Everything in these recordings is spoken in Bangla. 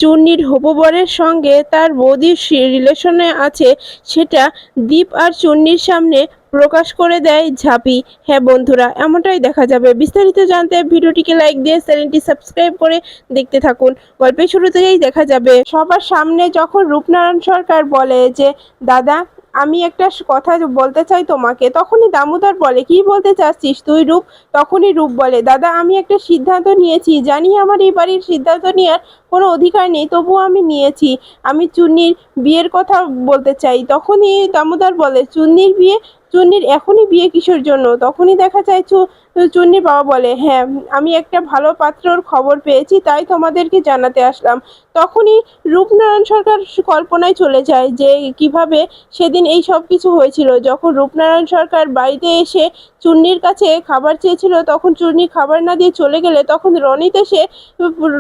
চুন্নির হবু বরের সঙ্গে তার বৌদির রিলেশনে আছে সেটা দীপ আর চুন্নির সামনে প্রকাশ করে দেয় ঝাঁপি। হ্যাঁ বন্ধুরা, এমনটাই দেখা যাবে। বিস্তারিত জানতে ভিডিওটিকে লাইক দিয়ে চ্যানেলটি সাবস্ক্রাইব করে দেখতে থাকুন। গল্পের শুরু থেকেই দেখা যাবে সবার সামনে যখন রূপনারায়ণ সরকার বলে যে দাদা আমি একটা কথা বলতে চাই তোমাকে, তখনই দামোদর বলে কি বলতে চাচ্ছিস তুই রূপ? তখনই রূপ বলে দাদা আমি একটা সিদ্ধান্ত নিয়েছি, জানি আমার এই বাড়ির সিদ্ধান্ত নেওয়ার কোনো অধিকার নেই, তবুও আমি নিয়েছি। আমি চুন্নির বিয়ের কথা বলতে চাই। তখনই দামোদর বলে চুন্নির বিয়ে? চুন্নির এখনই বিয়ে কিসের জন্য? তখনই দেখা যায় চুন্নির বাবা বলে হ্যাঁ আমি একটা ভালো পাত্রর খবর পেয়েছি, তাই তোমাদেরকে জানাতে আসলাম। তখনই রূপনারায়ণ সরকার কল্পনায় চলে যায় যে কিভাবে সেদিন এই সব কিছু হয়েছিল। যখন রূপনারায়ণ সরকার বাড়িতে এসে চুন্নির কাছে খাবার চেয়েছিল, তখন চুন্নি খাবার না দিয়ে চলে গেলে তখন রনিত এসে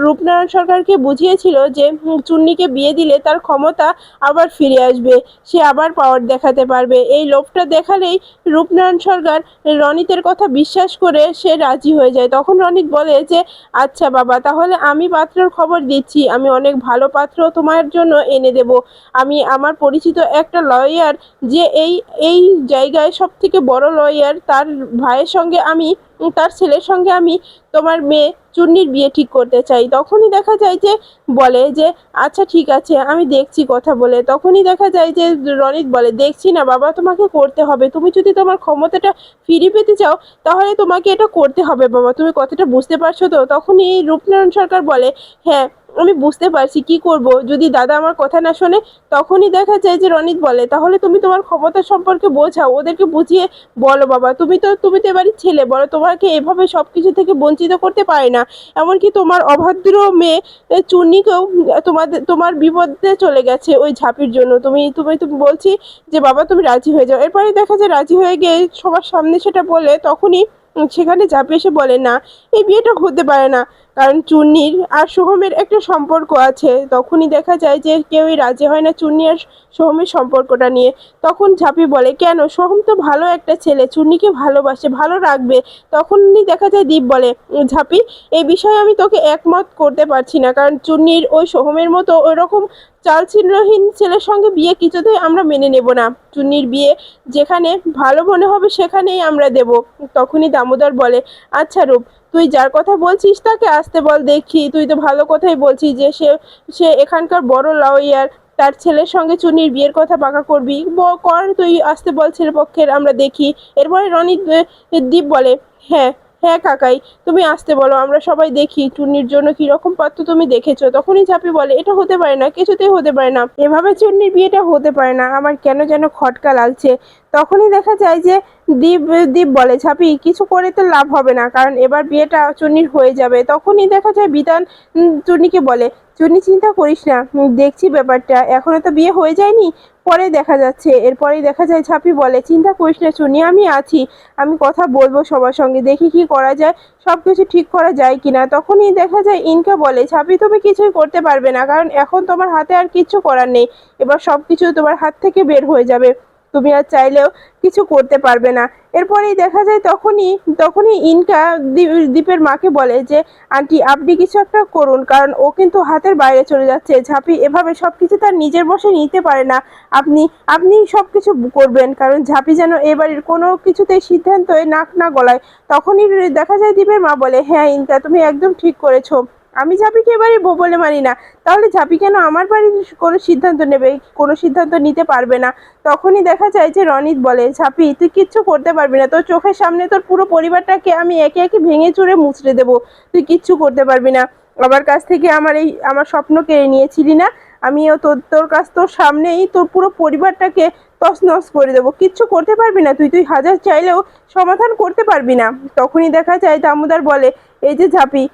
রূপনারায়ণ সরকারকে বুঝিয়েছিল যে চুন্নিকে বিয়ে দিলে তার ক্ষমতা আবার ফিরে আসবে, সে আবার পাওয়ার দেখাতে পারবে। এই লোভটা দেখালেই রূপনারায়ণ সরকার রনিতের কথা বিশ্বাস করে সে রাজি হয়ে যায়। তখন রনিত বলে যে আচ্ছা বাবা, তাহলে আমি পাত্রর খবর দিচ্ছি, আমি অনেক ভালো পাত্র তোমার জন্য এনে দেব। আমি আমার পরিচিত একটা লয়ার, যে এই জায়গায় সব থেকে বড় লয়ার, তার ভাইয়ের সঙ্গে আমি, তার ছেলের সঙ্গে আমি তোমার মেয়ে চুন্নির বিয়ে ঠিক করতে চাই। তখনই দেখা যায় যে বলে যে আচ্ছা ঠিক আছে আমি দেখছি কথা বলে। তখনই দেখা যায় যে রনিত বলে দেখছি না বাবা, তোমাকে করতে হবে। তুমি যদি তোমার ক্ষমতাটা ফিরে পেতে চাও তাহলে তোমাকে এটা করতে হবে বাবা, তুমি কথাটা বুঝতে পারছো তো? তখনই রূপনারায়ণ সরকার বলে হ্যাঁ আমি বুঝতে পারছি, কি করব যদি দাদা আমার কথা না শোনে? তখনই দেখা যায় যে রনিত বলে তাহলে তুমি তোমার ক্ষমতা সম্পর্কে বোঝাও, ওদেরকে বুঝিয়ে বলো বাবা, তুমি তো এবারই ছেলে, বলো তোমাকে এভাবে সবকিছু থেকে বঞ্চিত করতে পারে না। এমনকি তোমার অভদ্র মেয়ে চুন্নিকেও তোমার বিপদে চলে গেছে ওই ঝাঁপির জন্য। তুমি বলছি যে বাবা তুমি রাজি হয়ে যাও। এরপরে দেখা যায় রাজি হয়ে গিয়ে সবার সামনে সেটা বলে, তখনই সেখানে ঝাঁপি এসে বলে না এই বিয়েটা হতে পারে না, কারণ চুন্নির আর সোহমের একটা সম্পর্ক আছে। তখনই দেখা যায় যে কেউই রাজি হয় না চুন্নি আর সোহমের সম্পর্কটা নিয়ে। তখন ঝাঁপি বলে কেন, সোহম তো ভালো একটা ছেলে, চুন্নিকে ভালোবাসে, ভালো রাখবে। তখনই দেখা যায় দীপ বলে ঝাঁপি এই বিষয়ে আমি তোকে একমত করতে পারছি না, কারণ চুন্নির ওই সোহমের মতো ওইরকম চালচিত্রহীন ছেলের সঙ্গে বিয়ে কিছুতেই আমরা মেনে নেব না। চুন্নির বিয়ে যেখানে ভালো মনে হবে সেখানেই আমরা দেব। তখনই দামোদর বলে আচ্ছা রূপ, তুই যার কথা বলছিস তাকে আসতে বল দেখি, তুই তো ভালো কথাই বলছিস যে সে সে এখানকার বড় লয়ার, তার ছেলের সঙ্গে চুনির বিয়ের কথা পাকা করবি, কর তুই আসতে বল ছেলে পক্ষের, আমরা দেখি। এরপরে দীপ বলে হ্যাঁ হ্যাঁ কাকাই, তুমি আসতে বলো, আমরা সবাই দেখি চুন্নির জন্য কিরকম পাত্র তুমি দেখেছো। তখনই ঝাঁপি বলে এটা হতে পারে না, কিছুতেই হতে পারে না, এভাবে চুন্নির বিয়েটা হতে পারে না, আমার কেন যেন খটকা লাগছে। তখনই দেখা যায় যে দীপ দীপ বলে ঝাঁপি কিছু করে তো লাভ হবে না, কারণ এবার বিয়েটা চুন্নির হয়ে যাবে। তখনই দেখা যায় বিতান চুন্নিকে বলে চুন্নি চিন্তা করিস না, দেখছি ব্যাপারটা, এখনো তো বিয়ে হয়ে যায়নি, পরে দেখা যাচ্ছে। এরপরেই দেখা যায় ঝাঁপি বলে চিন্তা করিস না চুন্নি, আমি আছি, আমি কথা বলবো সবার সঙ্গে, দেখি কি করা যায়, সব কিছু ঠিক করা যায় কিনা। তখনই দেখা যায় ইনকা বলে ঝাঁপি তুমি কিছুই করতে পারবে না, কারণ এখন তোমার হাতে আর কিছু করার নেই, এবার সব কিছু তোমার হাত থেকে বের হয়ে যাবে, তুমি আর চাইলেও কিছু করতে পারবে না। এরপরেই দেখা যায় তখনই তখনই ইনকা দীপের মাকে বলে যে আন্টি আপনি কিছু একটা করুন, কারণ ও কিন্তু হাতের বাইরে চলে যাচ্ছে, ঝাঁপি এভাবে সবকিছু তার নিজের বশে নিতে পারে না, আপনি আপনি সবকিছু করবেন, কারণ ঝাঁপি যেন এবারের কোনো কিছুতেই সিদ্ধান্তে নাক না গলায়। তখনই দেখা যায় দীপের মা বলে হ্যাঁ ইনকা তুমি একদম ঠিক করেছো, আমি ঝাঁপিকে এবারে বউ বলে মানি না, তাহলে ঝাঁপি কেন আমার বাড়ির কোনো সিদ্ধান্ত নেবে, কোনো সিদ্ধান্ত নিতে পারবে না। তখনই দেখা যায় যে রনিত বলে ঝাঁপি তুই কিচ্ছু করতে পারবি না, তোর চোখের সামনে তোর পুরো পরিবারটাকে আমি একে একে ভেঙে চুরে মুচড়ে দেবো, তুই কিচ্ছু করতে পারবি না। আমার কাছ থেকে আমার স্বপ্ন কেড়ে নিয়েছিলি না, আমিও তোর কাছ তোর সামনেই তোর পুরো পরিবারটাকে তছনছ করে দেবো, কিচ্ছু করতে পারবি না, তুই তুই হাজার চাইলেও সমাধান করতে পারবি না। তখনই দেখা যায় দামোদর বলে এই যে ঝাঁপি,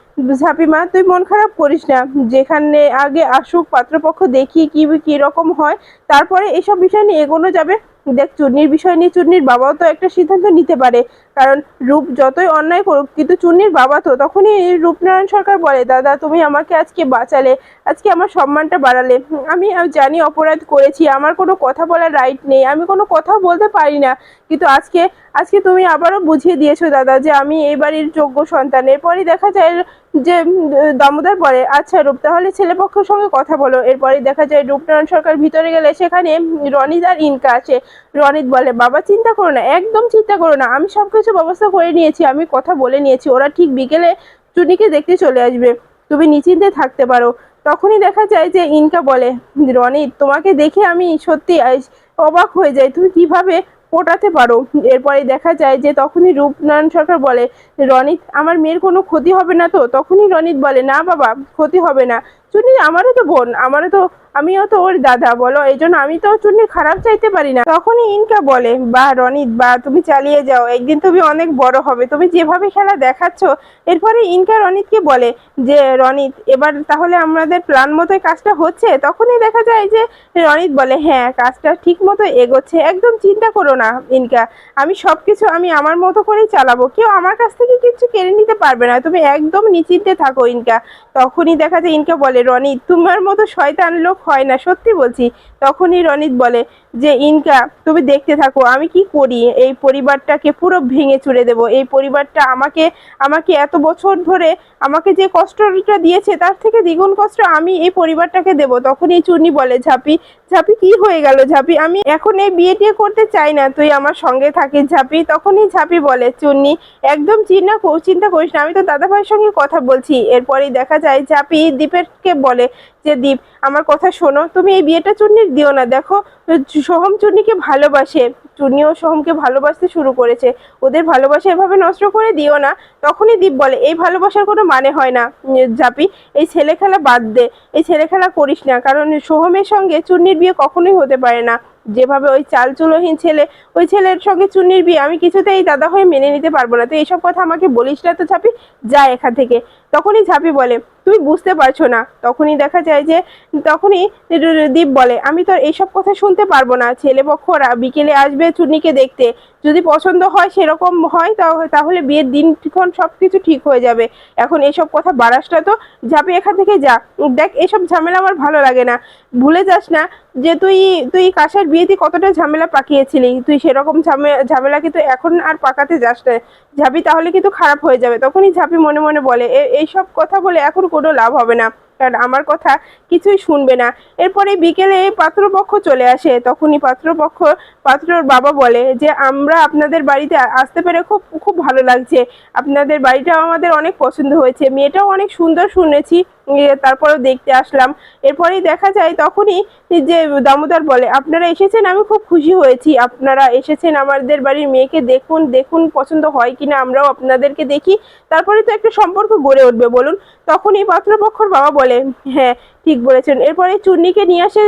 ঝাঁপি মা তুই মন খারাপ করিস না, যেখানে আগে আসুক পাত্রপক্ষ দেখি কি রকম হয়, তারপরে এসব বিষয় নিয়ে এগোনো যাবে। দেখ চুন্নির বিষয় নিয়ে চুন্নির বাবাও তো একটা সিদ্ধান্ত নিতে পারে, কারণ রূপ যতই অন্যায় করুক কিন্তু চুন্নির বাবা তো। তখনই রূপনারায়ণ সরকার বলে দাদা তুমি আমাকে আজকে বাঁচালে, আজকে আমার সম্মানটা বাড়ালে, আমি জানি অপরাধ করেছি, আমার কোনো কথা বলার রাইট নেই, আমি কোনো কথা বলতে পারি না, কিন্তু আজকে আজকে তুমি আবারও বুঝিয়ে দিয়েছো দাদা যে আমি এই বাড়ির যোগ্য সন্তান। এরপরই দেখা যায় যে দামোদর বলে, আচ্ছা রূপ, তাহলে ছেলেপক্ষের সঙ্গে কথা বলো। এরপরে দেখা যায় রূপনারায়ণ সরকার ভিতরে গেলে সেখানে রনিত আর ইনকা আছে। রনিত বলে, বাবা চিন্তা করো না, একদম চিন্তা করো না, আমি সবকিছু ব্যবস্থা করে নিয়েছি, আমি কথা বলে নিয়েছি, ওরা ঠিক বিকেলে চুনিকে দেখতে চলে আসবে, তুমি নিশ্চিন্তে থাকতে পারো। তখনই দেখা যায় যে ইনকা বলে, রনিত তোমাকে দেখে আমি সত্যি অবাক হয়ে যাই, তুমি কিভাবে পটাতে পারো। এরপরে দেখা যায় যে তখনই রূপনারায়ণ সরকার বলে, রনিত আমার মেয়ের কোনো ক্ষতি হবে না তো? তখনই রনিত বলে, না বাবা, ক্ষতি হবে না, চুনি আমারও তো বোন, আমিও তো ওর দাদা, বলো, এই জন্য আমি তো চুনির খারাপ চাইতে পারি না। তখনই ইনকা বলে, বা রনিত, বা তুমি চালিয়ে যাও, একদিন তুমি অনেক বড় হবে, তুমি যেভাবে খেলা দেখাচ্ছ। এরপরে ইনকা রনিতকে বলে যে, রনিত এবার তাহলে আমাদের প্ল্যান মতোই কাজটা হচ্ছে। তখনই দেখা যায় যে রনিত বলে, হ্যাঁ কাজটা ঠিক মতো এগোচ্ছে, একদম চিন্তা করো না ইনকা, আমি সবকিছু আমি আমার মতো করেই চালাবো, কেউ আমার কাছ থেকে কিছু কেড়ে নিতে পারবে না, তুমি একদম নিশ্চিন্তে থাকো ইনকা। তখনই দেখা যায় ইনকা বলে, রনিত তোমার মতো শয়তান লোক হয় না, সত্যি বলছি। তখনই রনিত বলে যে, ইনকা তুমি দেখতে থাকো আমি কি করি, এই পরিবারটাকে পুরো ভেঙে চুরে দেবো, এই পরিবারটা আমাকে আমাকে এত বছর ধরে আমাকে যে কষ্টটা দিয়েছে তার থেকে দ্বিগুণ কষ্ট আমি এই পরিবারটাকে দেব। তখনই চুনি বলে, ঝাঁপি, ঝাঁপি কি হয়ে গেল ঝাঁপি, আমি এখন এই বিয়ে টিয়ে করতে চাই না, তুই আমার সঙ্গে থাকিস ঝাঁপি। তখনই ঝাঁপি বলে, চুন্নি একদম চিন্তা করিস না, আমি তো দাদা ভাইয়ের সঙ্গে কথা বলছি। এরপরেই দেখা যায় ঝাঁপি দীপেরকে বলে যে, দীপ আমার কথা শোনো, তুমি এই বিয়েটা চুন্নির দিও না, দেখো সোহম চুন্নিকে ভালোবাসে, চুন্নিও সোহমকে ভালোবাসতে শুরু করেছে, ওদের ভালোবাসা এভাবে নষ্ট করে দিও না। তখনই দীপ বলে, এই ভালোবাসার কোনো মানে হয় না ঝাঁপি, এই ছেলে খেলা বাদ দে, এই ছেলে খেলা করিস না, কারণ সোহমের সঙ্গে চুন্নির বিয়ে কখনোই হতে পারে না, যেভাবে ওই চালচুলোহীন ছেলে, ওই ছেলের সঙ্গে চুন্নির বিয়ে আমি কিছুতেই দাদা হয়ে মেনে নিতে পারবো না, তো এইসব কথা আমাকে বলিস না তো ঝাঁপি, যা এখান থেকে। তখনই ঝাঁপি বলে, তুমি বুঝতে পারছো না। তখনই দেখা যায় যে তখনই দীপ বলে, আমি তো এইসব কথা শুনতে পারবো না, ছেলেপক্ষরা বিকেলে আসবে চুন্নিকে দেখতে, যদি পছন্দ হয় সেরকম হয় তাহলে বিয়ের দিনক্ষণ সবকিছু ঠিক হয়ে যাবে, এখন এসব কথা বাড়াস না তো, ঝাঁপি এখান থেকে যা, দেখ এসব ঝামেলা আমার ভালো লাগে না, ভুলে যাস না যে তুই তুই কাশের বিয়েতে কতটা ঝামেলা পাকিয়েছিলি, তুই সেরকম ঝামেলা কিন্তু এখন আর পাকাতে যাস না ঝাঁপি, তাহলে কিন্তু খারাপ হয়ে যাবে। তখনই ঝাঁপি মনে মনে বলে, এইসব কথা বলে এখন কোনো লাভ হবে না, কারণ আমার কথা কিছুই শুনবে না। এরপরে বিকেলে পাত্রপক্ষ চলে আসে। তখনই পাত্রর বাবা বলে যে, আমরা আপনাদের বাড়িতে আসতে পেরে খুব খুব ভালো লাগছে, আপনাদের বাড়িটাও আমাদের অনেক পছন্দ হয়েছে, মেয়েটাও অনেক সুন্দর শুনেছি, তারপরেও দেখতে আসলাম। এরপরেই দেখা যায় তখনই যে দামোদর বলে, আপনারা এসেছেন আমি খুব খুশি হয়েছি, আপনারা এসেছেন আমাদের বাড়ির মেয়েকে দেখুন, দেখুন পছন্দ হয় কিনা, আমরাও আপনাদেরকে দেখি, তারপরে তো একটা সম্পর্ক গড়ে উঠবে বলুন। তখনই পাত্রপক্ষর বাবা বলে, হ্যাঁ ঠিক বলেছেন। এরপরে চুন্নিকে নিয়ে আসে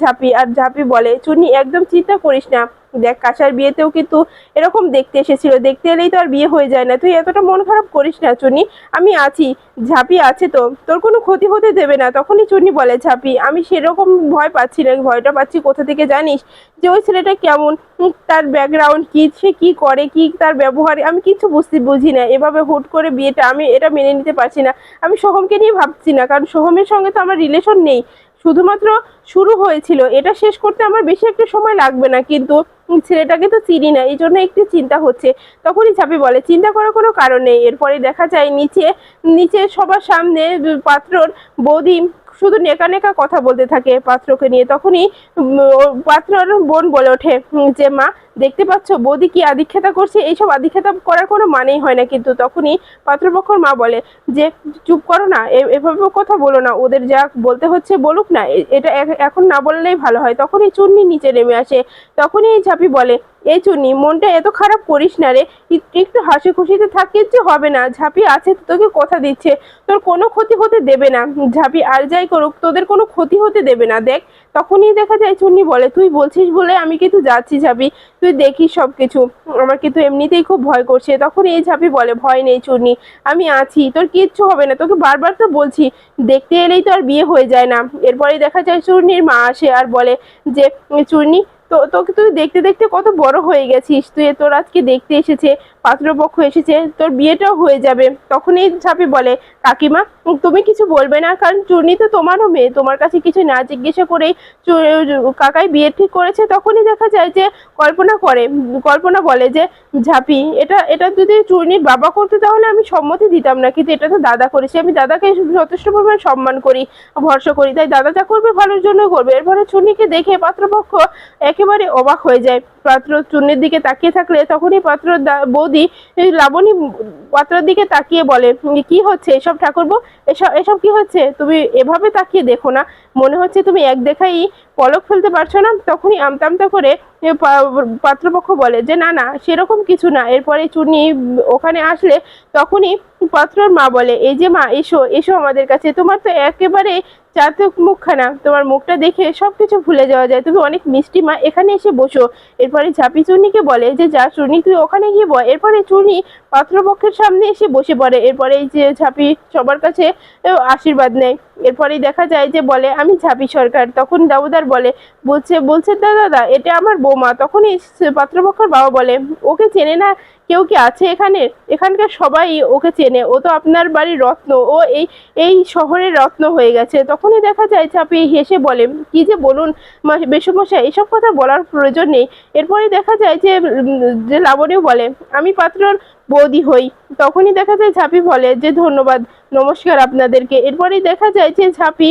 ঝাঁপি, আর ঝাঁপি বলে, চুন্নি একদম চিন্তা করিস না, দেখ কাঁসার বিয়েতেও কিন্তু এরকম দেখতে এসেছিল, দেখতে এলেই তো আর বিয়ে হয়ে যায় না, তুই এতটা মন খারাপ করিস না চুন্নি, আমি আছি, ঝাঁপি আছে তো, তোর কোনো ক্ষতি হতে দেবে না। তখনই চুন্নি বলে, ঝাঁপি আমি সেরকম ভয় পাচ্ছি না, ভয়টা পাচ্ছি কোথা থেকে জানিস, যে ওই ছেলেটা কেমন, তার ব্যাকগ্রাউন্ড কি, সে কি করে, কি তার ব্যবহার, আমি কিছু বুঝি না, এভাবে হুট করে বিয়েটা আমি এটা মেনে নিতে পারছি না। আমি সোহমকে নিয়ে ভাবছি না, কারণ সোহমের সঙ্গে তো আমার রিলেশন নেই, শুধুমাত্র শুরু হয়েছিল, এটা শেষ করতে আমার বেশি একটা সময় লাগবে না, কিন্তু ছেলেটাকে তো চিনি না, এই জন্য একটু চিন্তা হচ্ছে। তখনই ঝাঁপি বলে, চিন্তা করার কোনো কারণ নেই। এরপরে দেখা যায় নিচে নিচে সবার সামনে পাত্রর বৌদি শুধু নেকা নেকা কথা বলতে থাকে পাত্রকে নিয়ে। তখনই পাত্রর বোন বলে ওঠে যে, মা দেখতে পাচ্ছ বৌদি কি আদিক্ষেতা করছে, এইসব আদিক্ষেতা করার কোনো মানেই হয় না কিন্তু। তখনই পাত্রপক্ষর মা বলে যে, চুপ করো না, এভাবে কথা বলো না, ওদের যা বলতে হচ্ছে বলুক না, এটা এখন না বললেই ভালো হয়। তখনই চুন্নি নিচে নেমে আসে। তখনই এই ঝাঁপি বলে, এই চুন্নি মনটা এত খারাপ করিস না রে, একটু হাসি খুশিতে থাক, কিচ্ছু হবে না, ঝাঁপি আছে তোকে কথা দিচ্ছে, তোর কোনো ক্ষতি হতে দেবে না, ঝাঁপি আর যাই করুক তোদের কোনো ক্ষতি হতে দেবে না, দেখ। তখনই দেখা যায় চুন্নি বলে, তুই বলছিস বলে আমি কিন্তু যাচ্ছি ঝাঁপি, তুই দেখিস সবকিছু, আমার কিন্তু এমনিতেই খুব ভয় করছে। তখন এই ঝাঁপি বলে, ভয় নেই চুন্নি, আমি আছি, তোর কিচ্ছু হবে না, তোকে বারবার তো বলছি, দেখতে এলেই তো আর বিয়ে হয়ে যায় না। এরপরে দেখা যায় চূর্ণির মা আসে আর বলে যে, চূর্ণি তোকে তুই দেখতে দেখতে কত বড় হয়ে গেছিস, তোর আজকে দেখতে এসেছে পাত্রপক্ষ এসেছে, তোর বিয়েটাও হয়ে যাবে। তখনই ঝাঁপি বলে, কাকিমা তুমি কিছু বলবে না, কারণ চূর্ণি তো তোমারও মেয়ে, তোমার কাছে কিছু না জিজ্ঞাসা করেই কাকাই বিয়ে ঠিক করেছে। তখনই দেখা যায় যে কল্পনা বলে যে ঝাঁপি, এটা এটা যদি চূর্ণির বাবা করতে তাহলে আমি সম্মতি দিতাম না, কিন্তু এটা তো দাদা করেছে, আমি দাদাকে যথেষ্ট পরিমাণ সম্মান করি, ভরসা করি, তাই দাদা যা করবে ভালোর জন্য করবে। এরপরে চূর্ণিকে দেখে পাত্রপক্ষ একেবারে অবাক হয়ে যায়। পাত্র চূর্ণির দিকে তাকিয়ে থাকলে তখনই পাত্র বৌদি লাবণী পাত্রের দিকে তাকিয়ে বলে, কি হচ্ছে এসব ঠাকুরপো, এসব এসব কি হচ্ছে? তুমি এভাবে তাকিয়ে দেখো না, মনে হচ্ছে তুমি এক দেখাই পলক ফেলতে পারছো না। তখনই আমতা আমতা করে পাত্রপক্ষ বলে যে না না সেরকম কিছু না। এরপরে চূর্ণি ওখানে আসলে তখনই পাত্রর মা বলে, এই যে মা, এসো এসো আমাদের কাছে, তোমার তো একেবারে চাতক মুখখানা, তোমার মুখটা দেখে সবকিছু ভুলে যাওয়া যায়, তুমি অনেক মিষ্টি মা, এখানে এসে বসো। এরপরে ঝাঁপি চূর্ণিকে বলে যে যা চূর্ণি তুই ওখানে গিয়ে বল। এরপরে চূর্ণি পাত্রপক্ষের সামনে এসে বসে পড়ে। এরপরে এই যে ঝাঁপি সবার কাছে আশীর্বাদ নেয়। এরপরেই দেখা যায় যে বলে, আমি ঝাঁপি সরকার। তখন দাউদার বলে, বলছে দাদা এটা আমার বৌমা। তখনই পাত্রপক্ষের বাবা বলে, ওকে চেনে না কেউ কি আছে এখানে? এখানকার সবাই ওকে চেনে, ও তো আপনার বাড়ির রত্ন, ও এই এই শহরের রত্ন হয়ে গেছে। তখনই দেখা যায় ঝাঁপি হেসে বলে, কি যে বলুন বেশমশাই, এসব কথা বলার প্রয়োজন নেই। এরপরে দেখা যায় যে লাবণীও বলে, আমি পাত্রর বৌদি হই। তখনই দেখা যায় ঝাঁপি বলে যে ধন্যবাদ, নমস্কার আপনাদেরকে। এরপরেই দেখা যায় যে ঝাঁপি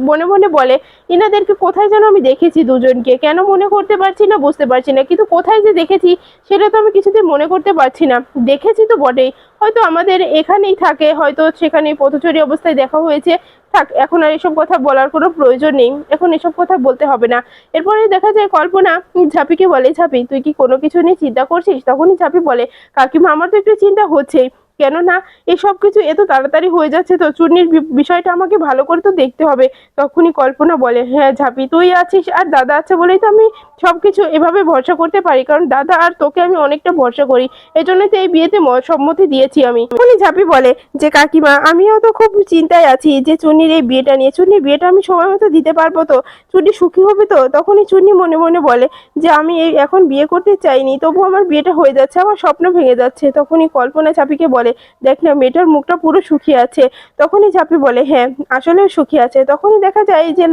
মনে মনে বলে, এনাদেরকে কোথায় যেন আমি দেখেছি দুজনকে, কেন মনে করতে পারছি না বুঝতে পারছি না, কিন্তু কোথায় যে দেখেছি সেটা তো আমি কিছুতেই মনে করতে পারছি না। দেখেছি তো বটেই, হয়তো আমাদের এখানেই থাকে, হয়তো সেখানে পথচরী অবস্থায় দেখা হয়েছে। থাক, এখন আর এসব কথা বলার কোনো প্রয়োজন নেই, এখন এসব কথা বলতে হবে না। এরপরে দেখা যায় কল্পনা ঝাঁপিকে বলে, ঝাঁপি তুই কি কোনো কিছু নিয়ে চিন্তা করছিস? তখনই ঝাঁপি বলে, কাকিমা আমার তো একটু চিন্তা হচ্ছেই, কেননা এই সব কিছু এত তাড়াতাড়ি হয়ে যাচ্ছে, তো চূর্ণির বিষয়টা আমাকে ভালো করে তো দেখতে হবে। তখনই কল্পনা বলে, হ্যাঁ ঝাঁপি তুই আছিস আর দাদা আছে বলেই তো আমি সবকিছু এভাবে ভরসা করতে পারি, কারণ দাদা আর তোকে আমি অনেকটা ভরসা করি, এজন্যই তো এই বিয়েতে সম্মতি দিয়েছি আমি। তখনই ঝাঁপি বলে যে কাকিমা আমিও তো খুব চিন্তায় আছি যে চুন্নির এই বিয়েটা নিয়ে, চুন্নির বিয়েটা আমি সময় মতো দিতে পারবো তো? চুন্নি সুখী হবে তো? তখনই চুন্নি মনে মনে বলে যে আমি এই এখন বিয়ে করতে চাইনি, তবু আমার বিয়েটা হয়ে যাচ্ছে, আমার স্বপ্ন ভেঙে যাচ্ছে। তখনই কল্পনা ঝাঁপিকে বলে, দেখ না মেয়েটার মুখটা পুরো শুকিয়ে আছে। তখনই ঝাঁপি বলে, হ্যাঁ আসলেও শুকিয়ে আছে। তখনই দেখা যায় যে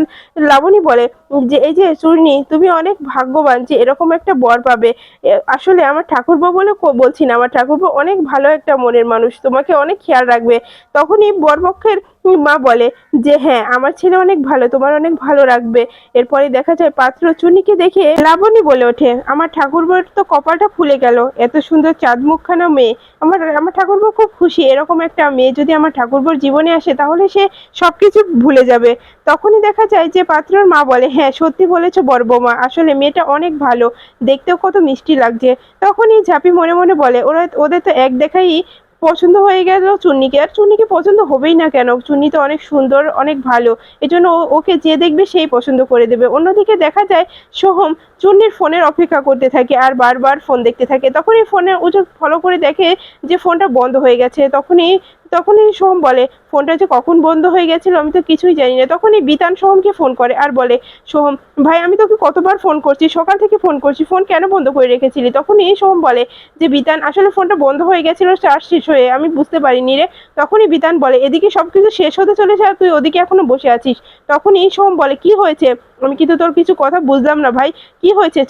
লাবণী বলে যে এই যে চূর্ণি, তুমি অনেক ভাগ্যবান যে এরকম একটা বর পাবে। আসলে আমার ঠাকুরপো বলে বলছি না, আমার ঠাকুরপো অনেক ভালো একটা মনের মানুষ, তোমাকে অনেক খেয়াল রাখবে। তখনই বরপক্ষের মা বলে যে হ্যাঁ আমার ছেলে অনেক ভালো, তোমার অনেক ভালো রাখবে। এরপরে দেখা যায় পাত্র চুনিকে দেখে লাবণী বলে ওঠে, আমার ঠাকুরপোর তো কপালটা ফুলে গেল, এত সুন্দর চাঁদ মুখখানা মেয়ে, আমার আমার ঠাকুরপো খুব খুশি, এরকম একটা মেয়ে যদি আমার ঠাকুরপোর জীবনে আসে তাহলে সে সবকিছু ভুলে যাবে। তখনই দেখা যায় যে পাত্রর মা বলে, হ্যাঁ সত্যি বলেছো বড় বৌমা, আসলে মেয়েটা অনেক ভালো, দেখতেও কত মিষ্টি লাগছে। তখনই ঝাঁপি মনে মনে বলে, ওদের তো এক দেখাই পছন্দ হয়ে গেল চুন্নিকে, আর চুন্নিকে পছন্দ হবেই না কেন, চুন্নি তো অনেক সুন্দর অনেক ভালো, এজন্য ওকে যে দেখবে সেই পছন্দ করে দেবে। অন্যদিকে দেখা যায় সোহম চুন্নির ফোনের অপেক্ষা করতে থাকে আর বারবার ফোন দেখতে থাকে। তখনই ফোনের উজো ফলো করে দেখে যে ফোনটা বন্ধ হয়ে গেছে। তখনই তখনই সোহম বলে, ফোনটা যে কখন বন্ধ হয়ে গেছিল আমি তো কিছুই জানি না। তখনই বিতান সোহমকে ফোন করে আর বলে, সোহম ভাই আমি তোকে কতবার ফোন করছি, সকাল থেকে ফোন করছি, ফোন কেন বন্ধ করে রেখেছিলি? তখনই সোহম বলে যে বিতান আসলে ফোনটা বন্ধ হয়ে গেছিল চার্জ শেষ হয়ে, আমি বুঝতে পারিনি রে। তখনই বিতান বলে, এদিকে সবকিছু শেষ হতে চলেছে আর তুই ওদিকে এখনো বসে আছিস। তখনই সোহম বলে, কি হয়েছে? আমি কিন্তু তোর কিছু কথা বুঝলাম না ভাই, কি হয়েছে?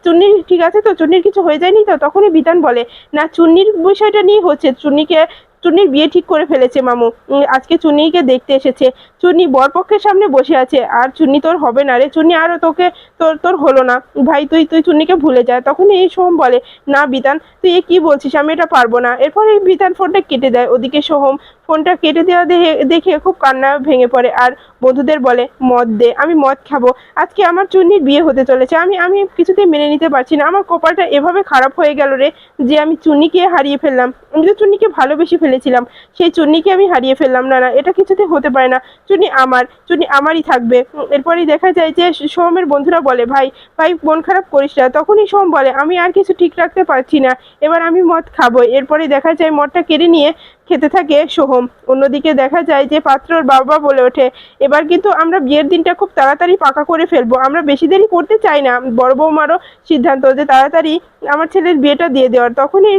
চুন্নির ঠিক আছে তো? চুন্নির কিছু হয়ে যায়নি তো? তখনই বিতান বলে, না চুন্নির বিষয়টা নিয়ে হচ্ছে, চুন্নির বিয়ে ঠিক করে ফেলেছে মামু, আজকে চুন্নিকে দেখতে এসেছে। চুন্নি বরপক্ষের সামনে বসে আছে, আর চুন্নি তোর হবে না রে, চুন্নি আরও তোকে তোর তোর হলো না ভাই, তুই চুন্নিকে ভুলে যায়। তখন এই সোহম বলে, না বিতান তুই এ কি বলছিস, আমি এটা পারবো না। এরপরে বিতান ফোনটা কেটে দেয়। ওদিকে সোহম ফোনটা কেটে দেওয়া দেখে খুব কান্না ভেঙে পড়ে আর বন্ধুদের বলে, মদ দে, আমি মদ খাবো, আজকে আমার চুন্নির বিয়ে হতে চলেছে, আমি আমি কিছুতেই মেনে নিতে পারছি না, আমার কপালটা এভাবে খারাপ হয়ে গেল রে যে আমি চুন্নিকে হারিয়ে ফেললাম, আমি তো চুন্নিকে ভালোবেসে ফেলেছিলাম, সেই চুন্নিকে আমি হারিয়ে ফেললাম, না না এটা কিছুতেই হতে পারে না, চুন্নি আমারই থাকবে। এরপরেই দেখা যায় যে সোহমের বন্ধুরা বলে, ভাই ভাই মন খারাপ করিস না। তখনই সোহম বলে, আমি আর কিছু ঠিক রাখতে পারছি না, এবার আমি মদ খাবো। এরপরে দেখা যায় মদটা কেড়ে নিয়ে খেতে থাকে সোহম। অন্যদিকে দেখা যায় যে পাত্রর বাবা বলে ওঠে, এবার কিন্তু আমরা বিয়ের দিনটা খুব তাড়াতাড়ি পাকা করে ফেলবো, আমরা বেশি দেরি করতে চাই না। বড় বৌমারও সিদ্ধান্ত যে তাড়াতাড়ি আমার ছেলের বিয়েটা দিয়ে দেওয়ার। তখনই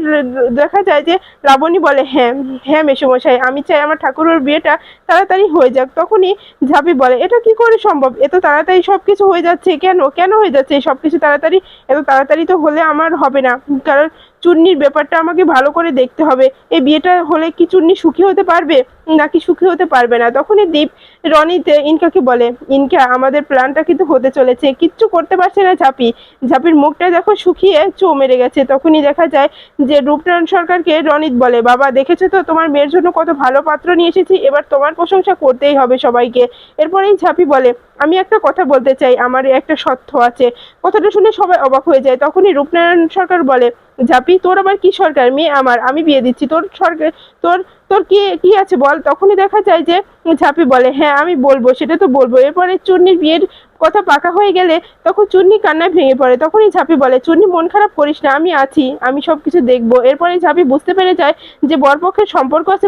দেখা যায় যে লাবণী বলে, হ্যাঁ হ্যাঁ মেসোমশাই, আমি চাই আমার ঠাকুরের বিয়েটা তাড়াতাড়ি হয়ে যাক। তখনই ঝাঁপি বলে, এটা কি করে সম্ভব, এত তাড়াতাড়ি সবকিছু হয়ে যাচ্ছে কেন, কেন হয়ে যাচ্ছে সবকিছু তাড়াতাড়ি? এত তাড়াতাড়ি তো হলে আমার হবে না, কারণ চুন্নির ব্যাপারটা আমাকে ভালো করে দেখতে হবে। এই বিয়েটা হলে কি চুন্নি সুখী হতে পারবে নাকি সুখী হতে পারবে না? তখনই দীপ রনিতে ইনকাকে বলে, ইনকা আমাদের প্ল্যানটা কিন্তু হতে চলেছে। কিচ্ছু করতে পারছে না ঝাঁপি। ঝাঁপির মুখটা দেখো শুকিয়ে চো মেরে গেছে। তখনই দেখা যায় যে রূপনারায়ণ সরকারকে রনিত বলে, বাবা দেখেছো তো তোমার মেয়ের জন্য কত ভালো পাত্র নিয়ে এসেছি, এবার তোমার প্রশংসা করতেই হবে সবাইকে। এরপরেই ঝাঁপি বলে, আমি একটা কথা বলতে চাই, আমার একটা সত্য আছে। কথাটা শুনে সবাই অবাক হয়ে যায়। তখনই রূপনারায়ণ সরকার বলে, ঝাঁপি তোর আবার কি সরকার, মেয়ে আমার, আমি বিয়ে দিচ্ছি, তোর সরকার তোর তোর কি কি আছে বল। তখনই দেখা যায় যে ঝাঁপি বলে, হ্যাঁ আমি বলবো, সেটা তো বলবো। এরপরে চুন্নির বিয়ের কথা পাকা হয়ে গেলে তখন চুন্নি কান্নায় ভেঙে পড়ে। তখনই ঝাঁপি বলে, চুন্নি মন খারাপ করিস না, আমি আছি, আমি সবকিছু দেখবো। এরপরে ঝাঁপি বুঝতে পেরে যায় যে বরপক্ষের সম্পর্ক আছে